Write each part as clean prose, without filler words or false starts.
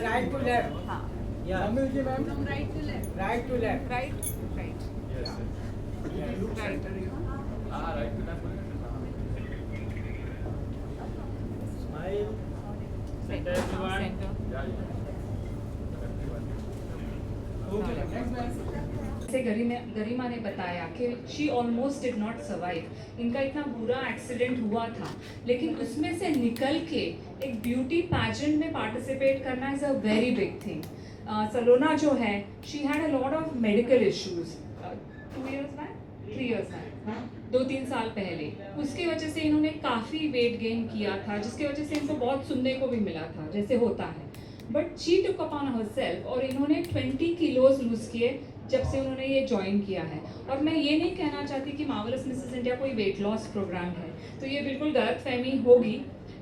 right to left. हाँ. Yeah. From right to left. Right to left. Right. Right. Yes, yes. Right. Right to left. Smile. Center. Center. Yeah, yeah. Okay. Next man. जैसे गरिमा ने बताया कि she almost did not survive, इनका इतना बुरा accident हुआ था, लेकिन उसमें से निकल के एक ब्यूटी पैजेंट में पार्टिसिपेट करना is a very big thing. सलोना जो है, she had a lot of medical issues 2 years back, 3 years back, 2-3 साल पहले. उसकी वजह से इन्होंने काफ़ी वेट गेन किया था, जिसकी वजह से इनको बहुत सुनने को भी मिला था, जैसे होता है. But she took upon herself और इन्होंने 20 kilos लूज़ किए जब से उन्होंने ये ज्वाइन किया है. और मैं ये नहीं कहना चाहती कि मार्वेलस मिसेस इंडिया कोई वेट लॉस प्रोग्राम है, तो ये बिल्कुल गलतफहमी होगी.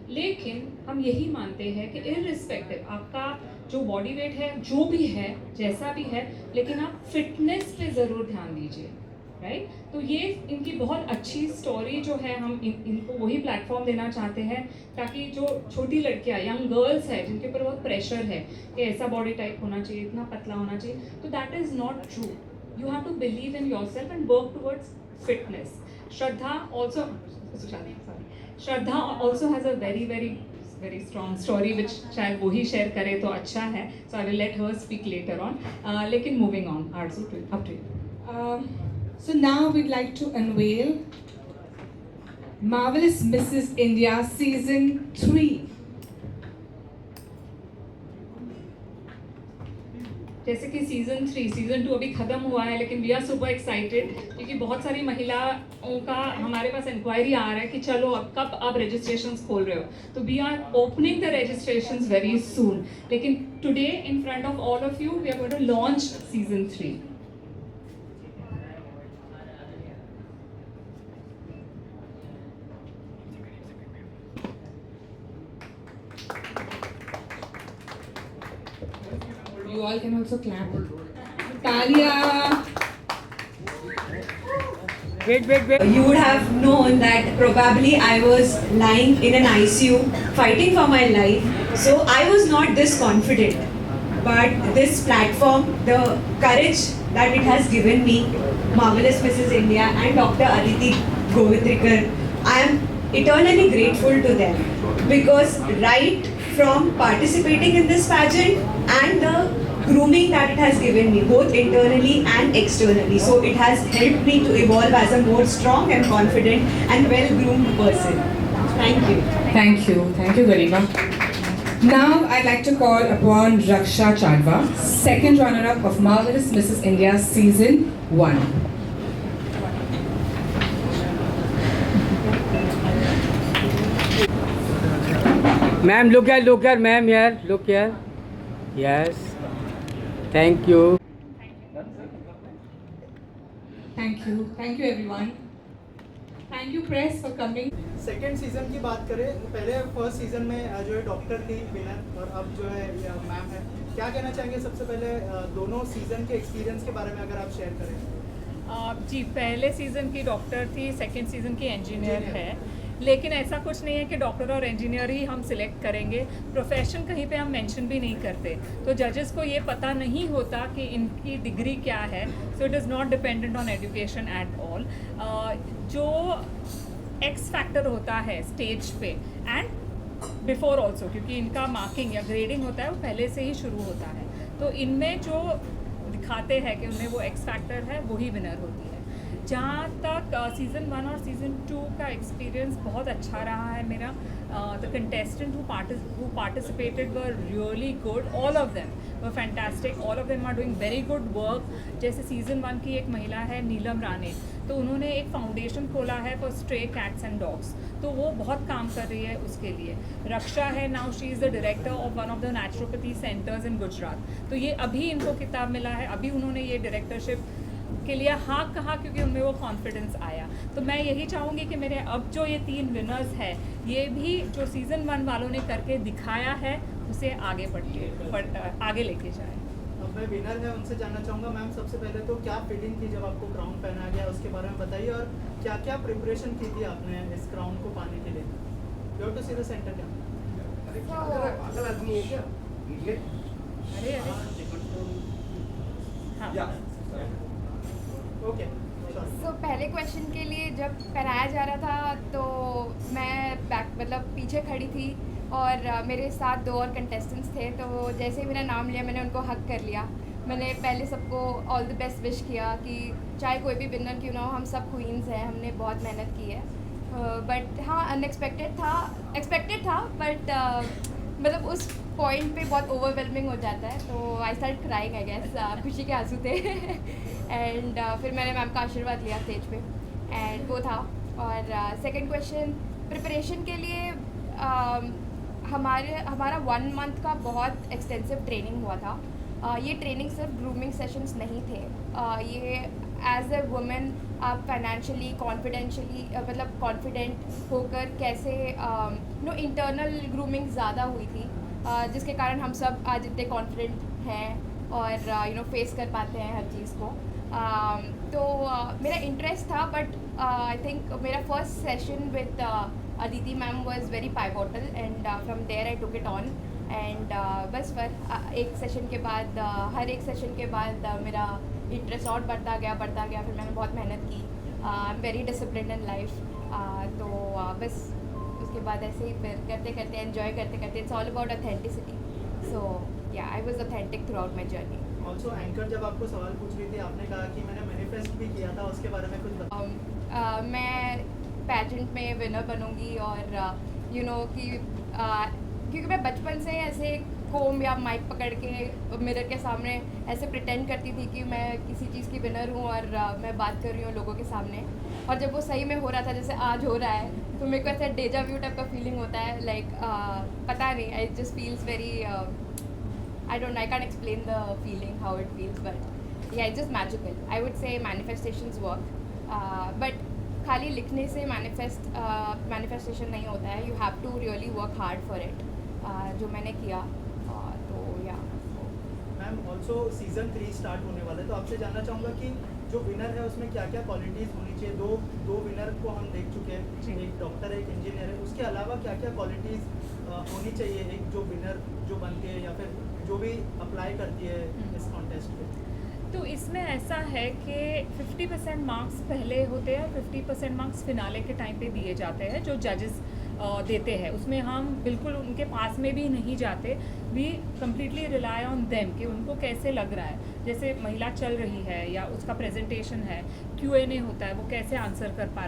लेकिन हम यही मानते हैं कि इररिस्पेक्टिव आपका जो बॉडी वेट है, जो भी है, जैसा भी है, लेकिन आप फिटनेस पे ज़रूर ध्यान दीजिए. राइट. तो ये इनकी बहुत अच्छी स्टोरी जो है, हम इनको वही प्लेटफॉर्म देना चाहते हैं ताकि जो छोटी लड़कियां, यंग गर्ल्स है, जिनके ऊपर बहुत प्रेशर है कि ऐसा बॉडी टाइप होना चाहिए, इतना पतला होना चाहिए, तो that is not true. You have to believe in your self and work towards fitness. Shraddha also has a very strong story which शायद वो ही शेयर करे तो अच्छा है. So I will let her speak later on. लेकिन moving on, Arzu, up to you. So now we'd like to unveil Marvelous Mrs. India Season 3. जैसे कि season 3, season 2 अभी ख़त्म हुआ है, लेकिन वी आर सुपर एक्साइटेड क्योंकि बहुत सारी महिलाओं का हमारे पास इंक्वायरी आ रहा है कि चलो अब कब आप रजिस्ट्रेशंस खोल रहे हो. तो we are opening the registrations very soon. लेकिन today in front of all of you we are going to launch season 3. You all can also clap. Talia! Wait. You would have known that probably I was lying in an ICU fighting for my life. So I was not this confident. But this platform, the courage that it has given me, Marvelous Mrs. India and Dr. Aditi Govindrikar, I am eternally grateful to them. Because right from participating in this pageant and the grooming that it has given me, both internally and externally. So it has helped me to evolve as a more strong and confident and well-groomed person. Thank you. Thank you. Thank you, Garima. Now I'd like to call upon Raksha Chadwa, second runner-up of Marvelous Mrs. India Season 1. Ma'am, look here, ma'am, here. Look here. Yes. Thank you. Thank you. Thank you, everyone. Thank you, press, for coming. Second season की बात करें, पहले first season में जो है doctor थी winner और अब जो है मैम है. क्या कहना चाहेंगे सबसे पहले दोनों सीजन के एक्सपीरियंस के बारे में अगर आप शेयर करें? जी, पहले सीज़न की डॉक्टर थी, सेकंड सीज़न की इंजीनियर है. लेकिन ऐसा कुछ नहीं है कि डॉक्टर और इंजीनियर ही हम सिलेक्ट करेंगे. प्रोफेशन कहीं पे हम मेंशन भी नहीं करते, तो जजेस को ये पता नहीं होता कि इनकी डिग्री क्या है. So it is not dependent on education at all. जो एक्स फैक्टर होता है स्टेज पे एंड बिफोर ऑल्सो, क्योंकि इनका मार्किंग या ग्रेडिंग होता है वो पहले से ही शुरू होता है. तो इनमें जो दिखाते हैं कि उनमें वो एक्स फैक्टर है, वही विनर होती है. जहाँ तक सीज़न 1 और सीज़न 2 का एक्सपीरियंस बहुत अच्छा रहा है मेरा. The contestant who participated were really good. All of them were fantastic. All of them are doing very good work. जैसे सीज़न 1 की एक महिला है नीलम राणे, तो उन्होंने एक फाउंडेशन खोला है for stray cats and dogs, तो वो बहुत काम कर रही है उसके लिए. रक्षा है, now she is the director of one of the naturopathy centres इन गुजरात. तो ये अभी इनको किताब मिला है, अभी उन्होंने ये डायरेक्टरशिप के लिए हाँ कहा क्योंकि उनमें वो कॉन्फिडेंस आया. तो मैं यही चाहूँगी कि मेरे अब जो ये 3 विनर्स हैं, ये भी जो सीज़न 1 वालों ने करके दिखाया है उसे आगे आगे लेके जाए. अब मैं विनर है उनसे जानना चाहूँगा मैम, सबसे पहले तो क्या फीलिंग थी जब आपको क्राउन पहनाया गया, उसके बारे में बताइए. और क्या क्या प्रिपरेशन की थी आपने इस क्राउन को पाने के लिए? You have to see the centre camera. अरे अरे हाँ ओके सो पहले क्वेश्चन के लिए जब पहनाया जा रहा था तो मैं बैक मतलब पीछे खड़ी थी और मेरे साथ 2 और कंटेस्टेंट्स थे, तो जैसे ही मेरा नाम लिया मैंने उनको हक कर लिया। मैंने पहले सबको ऑल द बेस्ट विश किया कि चाहे कोई भी विनर क्यों ना हो, हम सब क्वींस हैं, हमने बहुत मेहनत की है। बट हाँ, एक्सपेक्टेड था बट मतलब उस पॉइंट पे बहुत ओवरवेलमिंग हो जाता है, तो I start crying I guess, खुशी के आंसू थे एंड फिर मैंने मैम का आशीर्वाद लिया स्टेज पे एंड वो था। और सेकंड क्वेश्चन, प्रिपरेशन के लिए हमारा 1 मंथ का बहुत एक्सटेंसिव ट्रेनिंग हुआ था। ये ट्रेनिंग सिर्फ ग्रूमिंग सेशंस नहीं थे, ये एज ए वुमेन आप फाइनेंशियली मतलब कॉन्फिडेंट होकर कैसे इंटरनल ग्रूमिंग ज़्यादा हुई थी, जिसके कारण हम सब आज इतने कॉन्फिडेंट हैं और फेस कर पाते हैं हर चीज़ को। तो मेरा इंटरेस्ट था बट आई थिंक मेरा first session with Aditi ma'am was very pivotal and from there I took it on and बस पर एक सेशन के बाद हर एक सेशन के बाद मेरा इंटरेस्ट और बढ़ता गया। फिर मैंने बहुत मेहनत की, I am very disciplined in life, तो बस उसके बाद ऐसे ही फिर करते एंजॉय करते इट्स ऑल अबाउट ऑथेंटिसिटी। सो या I was authentic through out my journey. Also anchor जब आपको सवाल पूछ रही थी आपने कहा कि मैंने मैनिफेस्ट भी किया था, उसके बारे में कुछ बताओ। मैं पैजेंट में विनर बनूंगी और क्योंकि मैं बचपन से ऐसे कोम या माइक पकड़ के मिरर के सामने ऐसे प्रिटेंड करती थी कि मैं किसी चीज़ की विनर हूँ और मैं बात कर रही हूँ लोगों के सामने, और जब वो सही में हो रहा था जैसे आज हो रहा है तो मेरे को ऐसा डेजा व्यू टाइप का फीलिंग होता है, लाइक पता नहीं, I just feels very I can't explain the feeling how it feels, but yeah it's just magical. I would say manifestations work, but खाली लिखने से मैनिफेस्टेशन नहीं होता है, you have to really work hard for it, जो मैंने किया। तो या मैम ऑल्सो सीजन 3 स्टार्ट होने वाला है, तो आपसे जानना चाहूँगा कि जो विनर है उसमें क्या क्या क्वालिटीज़ होनी चाहिए। दो विनर को हम देख चुके हैं, एक डॉक्टर है, एक इंजीनियर है, उसके अलावा क्या क्या क्वालिटीज़ होनी चाहिए एक जो विनर जो बनती है या फिर जो भी अप्लाई करती है इस कॉन्टेस्ट में। तो इसमें ऐसा है कि 50% मार्क्स पहले होते हैं, 50% मार्क्स फिनाले के टाइम पे दिए जाते हैं जो जजेस देते हैं। उसमें हम बिल्कुल उनके पास में भी नहीं जाते, we completely rely on them कि उनको कैसे लग रहा है, जैसे महिला चल रही है या उसका प्रेजेंटेशन है, Q&A होता है, वो कैसे आंसर कर पा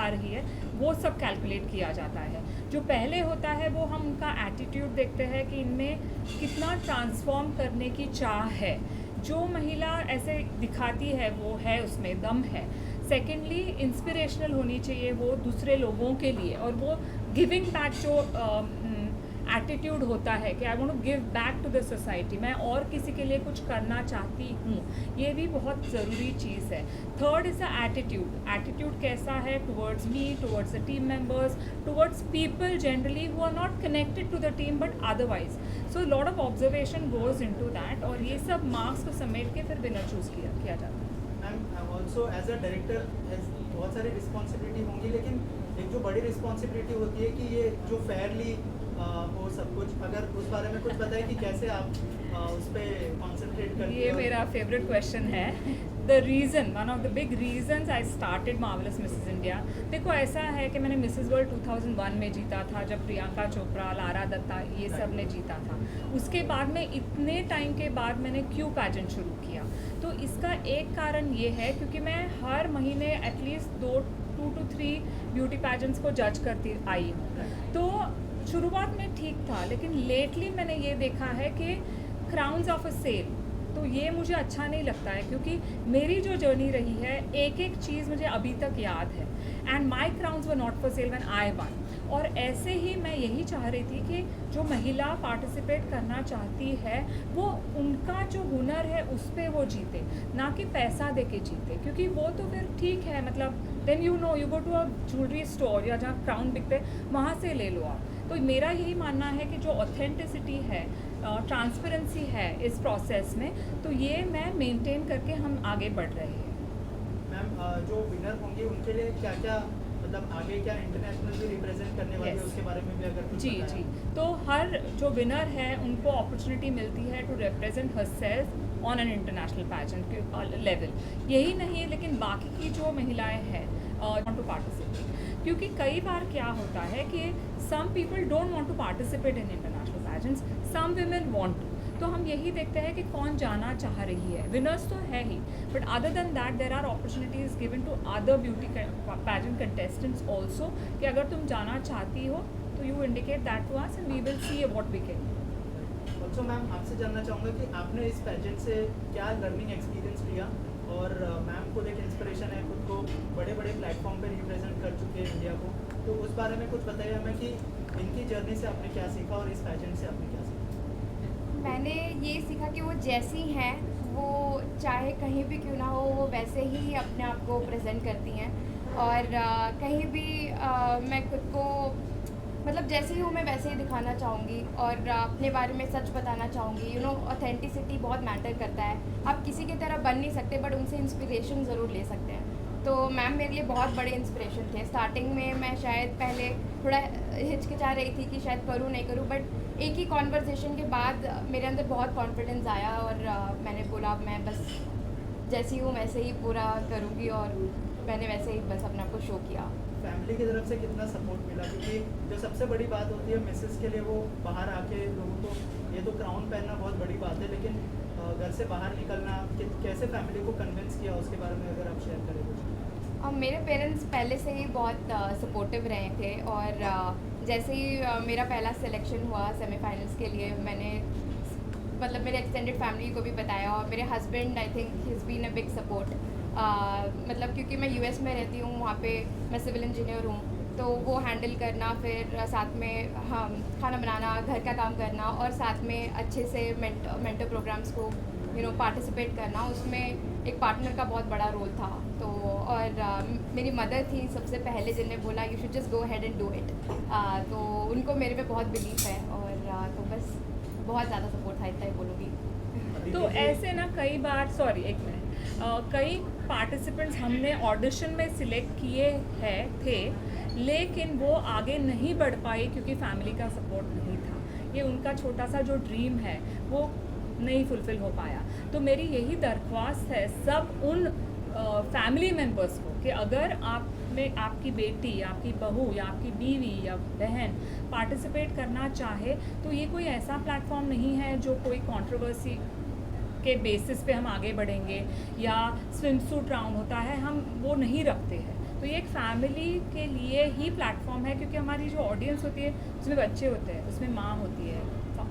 रही है, वो सब कैलकुलेट किया जाता है। जो पहले होता है वो हम उनका एटीट्यूड देखते हैं कि इनमें कितना ट्रांसफॉर्म करने की चाह है, जो महिला ऐसे दिखाती है वो है, उसमें दम है। सेकेंडली इंस्पिरेशनल होनी चाहिए वो दूसरे लोगों के लिए, और वो गिविंग बैक जो एटीट्यूड होता है कि I want to give back to the society, मैं और किसी के लिए कुछ करना चाहती हूँ, ये भी बहुत ज़रूरी चीज़ है। थर्ड इज़ द एटीट्यूड कैसा है towards me, towards the team members, towards people generally who are not connected to the team but otherwise. So lot of observation goes into that, और ये सब मार्क्स को समेट के फिर विनर चूज़ किया जाता है। Ma'am also as a director बहुत सारी रिस्पॉन्सिबिलिटी होंगी, लेकिन एक जो बड़ी रिस्पॉन्सिबिलिटी होती है कि ये जो फेयरली हो सब कुछ, अगर उस बारे में कुछ बताएं कि कैसे आप उस पर कॉन्सेंट्रेट करते हैं। ये मेरा फेवरेट क्वेश्चन है। The reason, one of the big reasons I started marvellous Mrs India, देखो ऐसा है कि मैंने मिसेस वर्ल्ड 2001 में जीता था, जब प्रियंका चोपड़ा, लारा दत्ता ये सब ने जीता था। उसके बाद में इतने टाइम के बाद मैंने क्यू पैजेंट शुरू किया, तो इसका एक कारण ये है क्योंकि मैं हर महीने एटलीस्ट 2 to 3 ब्यूटी पैजेंट्स को जज करती आई हूँ। तो शुरुआत में ठीक था, लेकिन लेटली मैंने ये देखा है कि क्राउन्स ऑफ अ सेल, तो ये मुझे अच्छा नहीं लगता है, क्योंकि मेरी जो जर्नी रही है एक एक चीज़ मुझे अभी तक याद है, and my crowns were not for sale when I one. और ऐसे ही मैं यही चाह रही थी कि जो महिला पार्टिसिपेट करना चाहती है वो उनका जो हुनर है उस पर वो जीते, ना कि पैसा दे के जीते, क्योंकि वो तो फिर ठीक है, मतलब then you go to a jewellery store या जहाँ क्राउन बिकते वहाँ से ले लो आप। तो मेरा यही मानना है कि जो ऑथेंटिसिटी है, ट्रांसपेरेंसी है इस प्रोसेस में, तो ये मैं मेंटेन करके हम आगे बढ़ रहे हैं। मैम जो विनर होंगे उनके लिए क्या क्या मतलब आगे क्या इंटरनेशनल भी रिप्रेजेंट करने वाली है, Yes. उसके बारे में भी अगर कुछ जी बताएं। जी, तो हर जो विनर है उनको अपॉर्चुनिटी मिलती है to represent herself on an international pageant level. यही नहीं लेकिन बाकी की जो महिलाएं हैं वांट टू पार्टिसिपेट, क्योंकि कई बार क्या होता है कि some people don't want to participate in international pageants, some women want to. तो हम यही देखते हैं कि कौन जाना चाह रही है। विनर्स तो है ही, but other than that there are opportunities given to other beauty pageant contestants also, कि अगर तुम जाना चाहती हो तो you indicate that to us and we will see what we can. Also ma'am आपसे जानना चाहूँगा कि आपने इस पैजेंट से क्या लर्निंग एक्सपीरियंस लिया, और मैम खुद एक इंस्पिरेशन है, खुद को बड़े बड़े प्लेटफॉर्म पे रिप्रेजेंट कर चुके हैं इंडिया को, तो उस बारे में कुछ बताइए हमें कि इनकी जर्नी से आपने क्या सीखा और इस पैजेंट से आपने क्या सीखा। मैंने ये सीखा कि वो जैसी हैं वो चाहे कहीं भी क्यों ना हो वो वैसे ही अपने आप को प्रेजेंट करती हैं, और कहीं भी मैं खुद को मतलब जैसे ही हूँ मैं वैसे ही दिखाना चाहूँगी और अपने बारे में सच बताना चाहूँगी। यू नो ऑथेंटिसिटी बहुत मैटर करता है। आप किसी की तरह बन नहीं सकते बट उनसे इंस्पिरेशन ज़रूर ले सकते हैं। तो मैम मेरे लिए बहुत बड़े इंस्पिरेशन थे। स्टार्टिंग में मैं शायद पहले थोड़ा हिचकिचा रही थी कि शायद करूँ नहीं करूँ, बट एक ही कॉन्वर्सेशन के बाद मेरे अंदर बहुत कॉन्फिडेंस आया और मैंने बोला मैं बस जैसी हूँ वैसे ही पूरा करूँगी, और मैंने वैसे ही बस अपने आप को शो किया। फैमिली की तरफ से कितना सपोर्ट मिला, क्योंकि जो सबसे बड़ी बात होती है मिसेस के लिए, वो बाहर आके लोगों को, ये तो क्राउन पहनना बहुत बड़ी बात है, लेकिन घर से बाहर निकलना कैसे फैमिली को कन्विंस किया, उसके बारे में अगर आप शेयर करें कुछ। मेरे पेरेंट्स पहले से ही बहुत सपोर्टिव रहे थे, और जैसे ही मेरा पहला सिलेक्शन हुआ सेमीफाइनल्स के लिए, मैंने मतलब मेरे एक्सटेंडेड फैमिली को भी बताया, और मेरे husband I think he is been a big support. मतलब क्योंकि मैं यूएस में रहती हूँ, वहाँ पे मैं सिविल इंजीनियर हूँ, तो वो हैंडल करना, फिर साथ में हम खाना बनाना, घर का काम करना, और साथ में अच्छे से मेंटर प्रोग्राम्स को पार्टिसिपेट करना, उसमें एक पार्टनर का बहुत बड़ा रोल था। तो और मेरी मदर थी सबसे पहले जिन्होंने बोला you should just go ahead and do it. तो उनको मेरे पे बहुत बिलीफ है, और तो बस बहुत ज़्यादा सपोर्ट था, इतना ही बोलूँगी। तो ऐसे ना कई बार, सॉरी एक मिनट, कई पार्टिसिपेंट्स हमने ऑडिशन में सिलेक्ट किए हैं थे, लेकिन वो आगे नहीं बढ़ पाए क्योंकि फैमिली का सपोर्ट नहीं था। ये उनका छोटा सा जो ड्रीम है वो नहीं फुलफ़िल हो पाया। तो मेरी यही दरख्वास्त है सब उन फैमिली मेम्बर्स को कि अगर आप में आपकी बेटी, आपकी बहू या आपकी बीवी या बहन पार्टिसिपेट करना चाहे, तो ये कोई ऐसा प्लेटफॉर्म नहीं है जो कोई कंट्रोवर्सी के बेसिस पे हम आगे बढ़ेंगे, या स्विम सूट राउंड होता है, हम वो नहीं रखते हैं। तो ये एक फैमिली के लिए ही प्लेटफॉर्म है, क्योंकि हमारी जो ऑडियंस होती है उसमें बच्चे होते हैं, उसमें माँ होती है,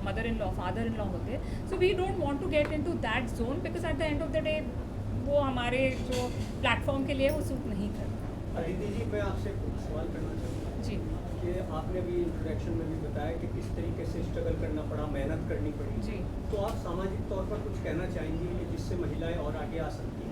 mother in law, father in law होते हैं। So we don't want to get into that zone, because at the end of the day वो हमारे जो प्लेटफॉर्म के लिए वो सूट नहीं करता। अदिति जी, मैं आपसे कुछ सवाल करना चाहूँगा जी कि आपने भी इंट्रोडक्शन में भी बताया कि किस तरीके से स्ट्रगल करना पड़ा, मेहनत करनी पड़ी। जी। तो आप सामाजिक तौर पर कुछ कहना चाहेंगी जिससे महिलाएं और आगे आ सकती हैं?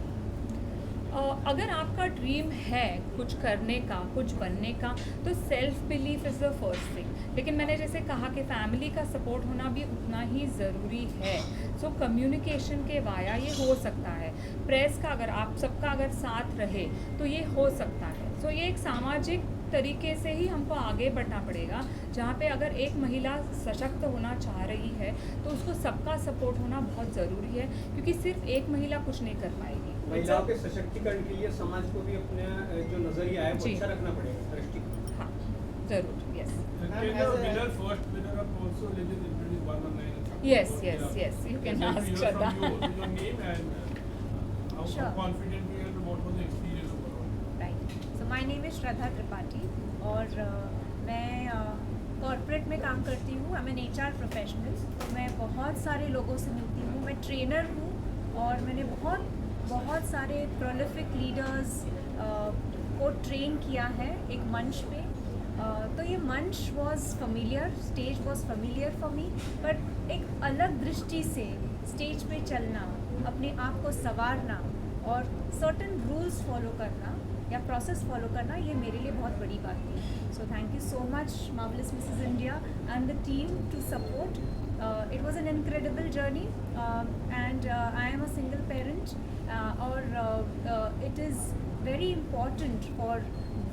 अगर आपका ड्रीम है कुछ करने का, कुछ बनने का, तो self belief is the first thing. लेकिन मैंने जैसे कहा कि फैमिली का सपोर्ट होना भी उतना ही ज़रूरी है। सो कम्युनिकेशन के वाया ये हो सकता है, प्रेस का अगर आप सबका अगर साथ रहे तो ये हो सकता है। सो ये एक सामाजिक तरीके से ही हमको आगे बढ़ना पड़ेगा, जहाँ पे अगर एक महिला सशक्त होना चाह रही है तो उसको सबका सपोर्ट होना बहुत ज़रूरी है, क्योंकि सिर्फ एक महिला कुछ नहीं कर पाएगी। महिलाओं के सशक्तिकरण के लिए समाज को भी अपने जो नजरिया है वो जी। अच्छा रखना पड़ेगा, दृष्टिकोण। हाँ ज़रूर, yes winner, first winner of also legend introduce one on nine. Yes, yes, yes. You can ask Shraddha. Your name and how Sure. confident you are, what was the experience overall? Right. So my name is Shraddha Tripathi, और मैं corporate में काम करती हूँ। I am an HR professional. तो मैं बहुत सारे लोगों से मिलती हूँ। मैं ट्रेनर हूँ, और मैंने बहुत सारे प्रोलिफिक लीडर्स को ट्रेन किया है एक मंच पे। तो ये मंच was familiar, stage was familiar for me, but एक अलग दृष्टि से स्टेज पे चलना, अपने आप को संवारना और सर्टन रूल्स फॉलो करना या प्रोसेस फॉलो करना, ये मेरे लिए बहुत बड़ी बात थी। So thank you so much marvellous Mrs India and the team to support it was an incredible journey, and I am a single parent, or it is very important for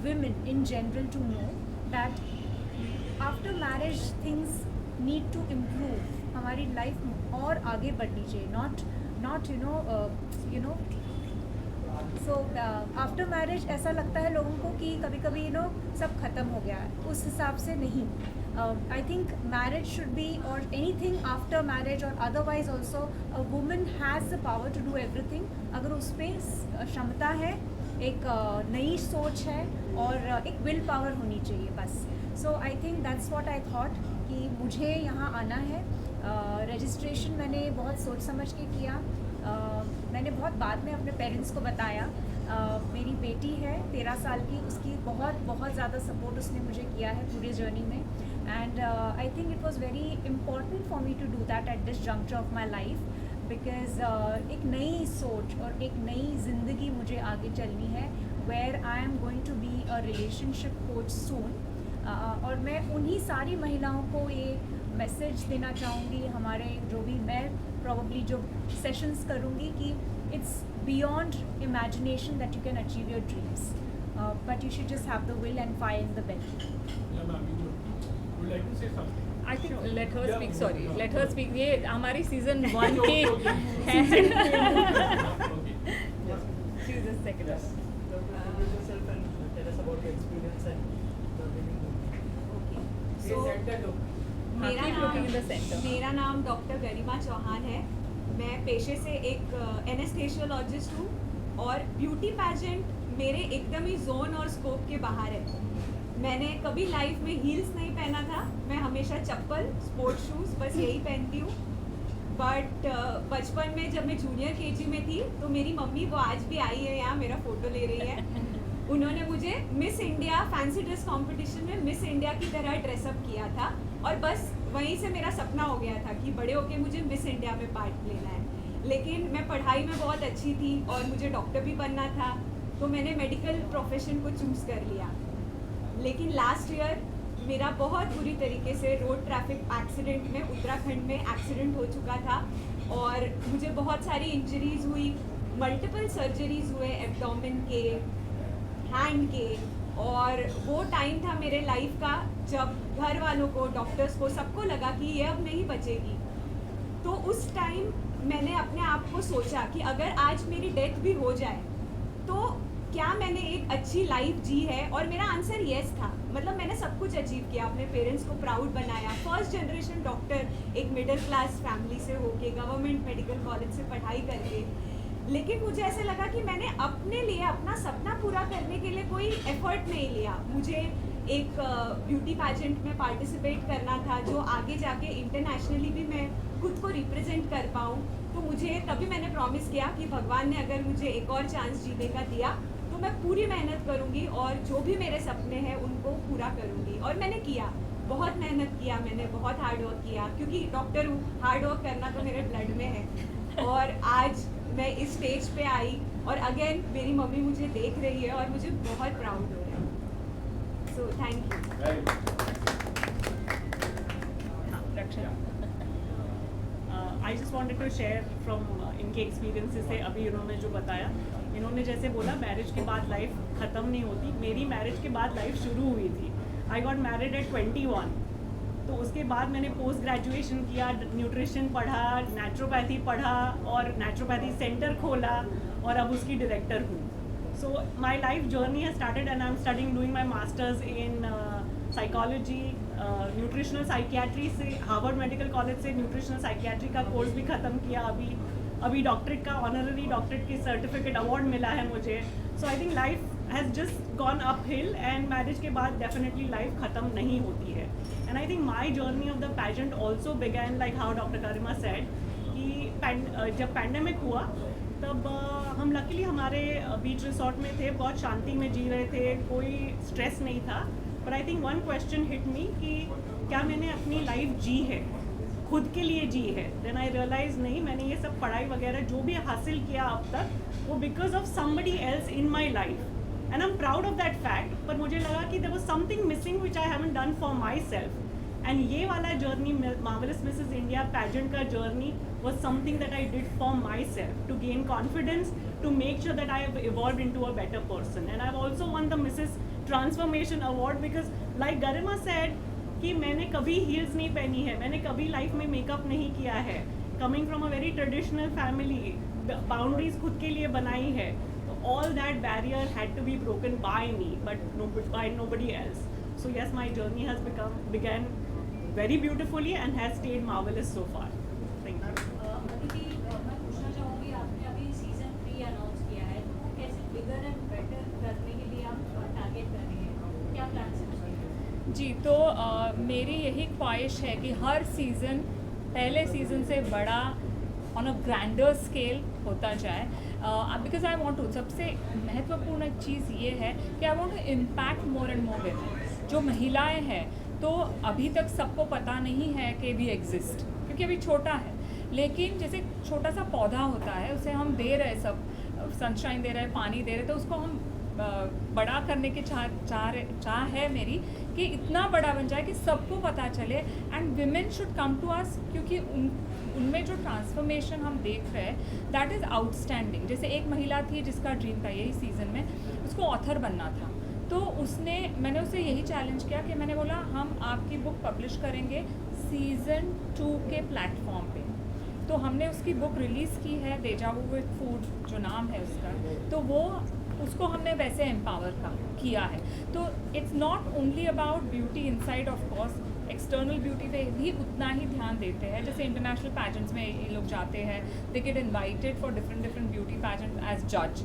women in general to know that after marriage things need to improve. हमारी life और आगे बढ़नी चाहिए, not you know so after marriage ऐसा लगता है लोगों को कि कभी कभी सब ख़त्म हो गया है, उस हिसाब से नहीं. I think marriage should be, और एनी थिंग आफ्टर मैरिज और otherwise also, a woman has the power to do everything. अगर उस पर क्षमता है, एक नई सोच है और एक विल पावर होनी चाहिए बस. So I think that's what I thought कि मुझे यहाँ आना है. रजिस्ट्रेशन मैंने बहुत सोच समझ के किया. मैंने बहुत बाद में अपने पेरेंट्स को बताया. मेरी बेटी है 13 साल की, उसकी बहुत ज़्यादा सपोर्ट उसने मुझे किया है पूरे जर्नी में. And I think it was very important for me to do that at this juncture of my life, because एक नई सोच और एक नई ज़िंदगी मुझे आगे चलनी है, where I am going to be a relationship coach soon. और मैं उन्हीं सारी महिलाओं को ये मैसेज देना चाहूँगी, हमारे जो भी मैं प्रॉब्ली जो सेशंस करूँगी, कि it's beyond imagination that you can achieve your dreams, but you should just have the will and find the best. Yeah, ma'am, you would like to say something? I think let her Yeah. Speak, sorry let her speak. ये हमारी season 1 की है. She is the second. Introduce yourself and tell us about your experience and the living room. So, मेरा नाम doctor गरिमा चौहान है. मैं पेशे से एक एनेस्थेशियोलॉजिस्ट हूँ, और ब्यूटी पैजेंट मेरे एकदम ही जोन और स्कोप के बाहर है. मैंने कभी लाइफ में हील्स नहीं पहना था. मैं हमेशा चप्पल, स्पोर्ट्स शूज़, बस यही पहनती हूँ. बट बचपन में जब मैं जूनियर केजी में थी, तो मेरी मम्मी, वो आज भी आई है यहाँ, मेरा फ़ोटो ले रही है. उन्होंने मुझे miss India fancy dress competition में मिस इंडिया की तरह ड्रेसअप किया था, और बस वहीं से मेरा सपना हो गया था कि बड़े होके मुझे मिस इंडिया में पार्ट लेना है. लेकिन मैं पढ़ाई में बहुत अच्छी थी और मुझे डॉक्टर भी बनना था, तो मैंने मेडिकल प्रोफेशन को चूज़ कर लिया. लेकिन लास्ट ईयर मेरा बहुत बुरी तरीके से रोड ट्रैफिक एक्सीडेंट में उत्तराखंड में एक्सीडेंट हो चुका था, और मुझे बहुत सारी इंजरीज़ हुई. मल्टीपल सर्जरीज़ हुए एब्डोमेन के, हैंड के, और वो टाइम था मेरे लाइफ का जब घर वालों को, डॉक्टर्स को, सबको लगा कि ये अब नहीं बचेगी. तो उस टाइम मैंने अपने आप को सोचा कि अगर आज मेरी डेथ भी हो जाए तो क्या मैंने एक अच्छी लाइफ जी है. और मेरा आंसर येस था. मतलब मैंने सब कुछ अचीव किया, अपने पेरेंट्स को प्राउड बनाया, फर्स्ट जनरेशन डॉक्टर, एक मिडिल क्लास फैमिली से होके, गवर्नमेंट मेडिकल कॉलेज से पढ़ाई करके. लेकिन मुझे ऐसे लगा कि मैंने अपने लिए, अपना सपना पूरा करने के लिए कोई एफर्ट नहीं लिया. मुझे एक ब्यूटी पैजेंट में पार्टिसिपेट करना था, जो आगे जाके इंटरनेशनली भी मैं खुद को रिप्रेजेंट कर पाऊँ. तो मुझे तभी मैंने प्रॉमिस किया कि भगवान ने अगर मुझे एक और चांस जीने का दिया तो मैं पूरी मेहनत करूँगी, और जो भी मेरे सपने हैं उनको पूरा करूँगी. और मैंने किया, बहुत मेहनत किया, मैंने बहुत हार्ड वर्क किया, क्योंकि डॉक्टर हूँ, हार्ड वर्क करना तो मेरे ब्लड में है. और आज मैं इस स्टेज पे आई, और अगेन मेरी मम्मी मुझे देख रही है, और मुझे बहुत प्राउड हो रहा है. So thank you. Raksha. I just wanted to share from इनके एक्सपीरियंसेस से. अभी इन्होंने जो बताया, इन्होंने जैसे बोला मैरिज के बाद लाइफ ख़त्म नहीं होती. मेरी मैरिज के बाद लाइफ शुरू हुई थी. I got married eight 21. तो उसके बाद मैंने पोस्ट ग्रेजुएशन किया, न्यूट्रिशन पढ़ा, नेचुरोपैथी पढ़ा, और नेचुरोपैथी सेंटर खोला, और अब उसकी डायरेक्टर हूँ. So my life journey has started and I am studying doing my masters in psychology, nutritional psychiatry से हार्वर्ड मेडिकल कॉलेज से न्यूट्रिशनल साइकियाट्री का कोर्स भी ख़त्म किया. अभी डॉक्टरेट का ऑनररी डॉक्टरेट की सर्टिफिकेट अवार्ड मिला है मुझे. So I think life has just gone uphill, and marriage के बाद डेफिनेटली लाइफ ख़त्म नहीं होती है. And I think my journey of the pageant also began like how doctor Garima said कि जब पैंडेमिक हुआ तब हम लकीली हमारे बीच रिसोर्ट में थे, बहुत शांति में जी रहे थे, कोई स्ट्रेस नहीं था. But I think one question hit me कि क्या मैंने अपनी लाइफ जी है, खुद के लिए जी है. देन आई रियलाइज नहीं, मैंने ये सब पढ़ाई वगैरह जो भी हासिल किया अब तक, वो because of somebody else in my life, and I am proud of that fact. पर मुझे लगा कि there was something missing which I haven't done for my self. And ये वाला journey marvellous Mrs India pageant का journey was something that I did for myself to gain confidence, to make sure that I have evolved into a better person. And I've also won the Mrs. Transformation Award because like Garima said कि मैंने कभी heels नहीं पहनी है, मैंने कभी life में makeup नहीं किया है, coming from a very traditional family, boundaries खुद के लिए बनाई है, तो all that barrier had to be broken by me, but by nobody else. So yes, my journey has began very beautifully and has stayed marvelous so far. Thank you. Aditi, मैं पूछना चाहूँगी, आपने अभी सीजन 3 अनाउंस किया है, तो कैसे bigger and better करने के लिए आप टारगेट कर रहे हैं, क्या प्लान है उसके? जी, तो मेरी यही ख्वाहिश है कि हर सीज़न पहले सीज़न से बड़ा ऑन अ ग्रैंडर स्केल होता जाए, बिकॉज आई वांट टू, सबसे महत्वपूर्ण चीज़ ये है कि I want to impact more and more women. जो महिलाएं हैं तो अभी तक सबको पता नहीं है कि वी एग्जिस्ट, क्योंकि अभी छोटा है, लेकिन जैसे छोटा सा पौधा होता है उसे हम दे रहे, सब सनशाइन दे रहे हैं, पानी दे रहे, तो उसको हम बड़ा करने की चाह है मेरी कि इतना बड़ा बन जाए कि सबको पता चले and women should come to us, क्योंकि उनमें जो ट्रांसफॉर्मेशन हम देख रहे हैं दैट इज़ आउटस्टैंडिंग। जैसे एक महिला थी जिसका ड्रीम था यही सीज़न में, उसको ऑथर बनना था, तो मैंने उसे यही चैलेंज किया कि मैंने बोला हम आपकी बुक पब्लिश करेंगे सीज़न 2 के प्लेटफॉर्म पे। तो हमने उसकी बुक रिलीज़ की है, डेजा वू विद फूड जो नाम है उसका, तो वो उसको हमने वैसे एम्पावर किया है। तो it's not only about beauty inside, of course external beauty पे भी उतना ही ध्यान देते हैं। जैसे इंटरनेशनल पैजेंट्स में ये लोग जाते हैं, they get invited for different beauty pageant as जज,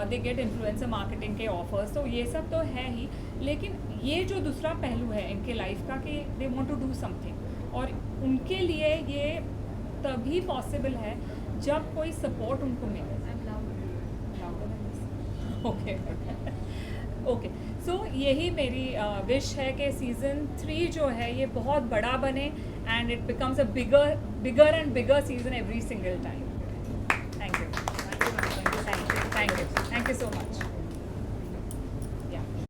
दे गेट इन्फ्लुएंसर मार्केटिंग के ऑफर्स, तो ये सब तो है ही, लेकिन ये जो दूसरा पहलू है इनके लाइफ का कि they want to do something, और उनके लिए ये तभी पॉसिबल है जब कोई सपोर्ट उनको मिले। ओके ओके, सो यही मेरी विश है कि सीज़न 3 जो है ये बहुत बड़ा बने and it becomes a bigger and bigger season every single time. Thank you so much.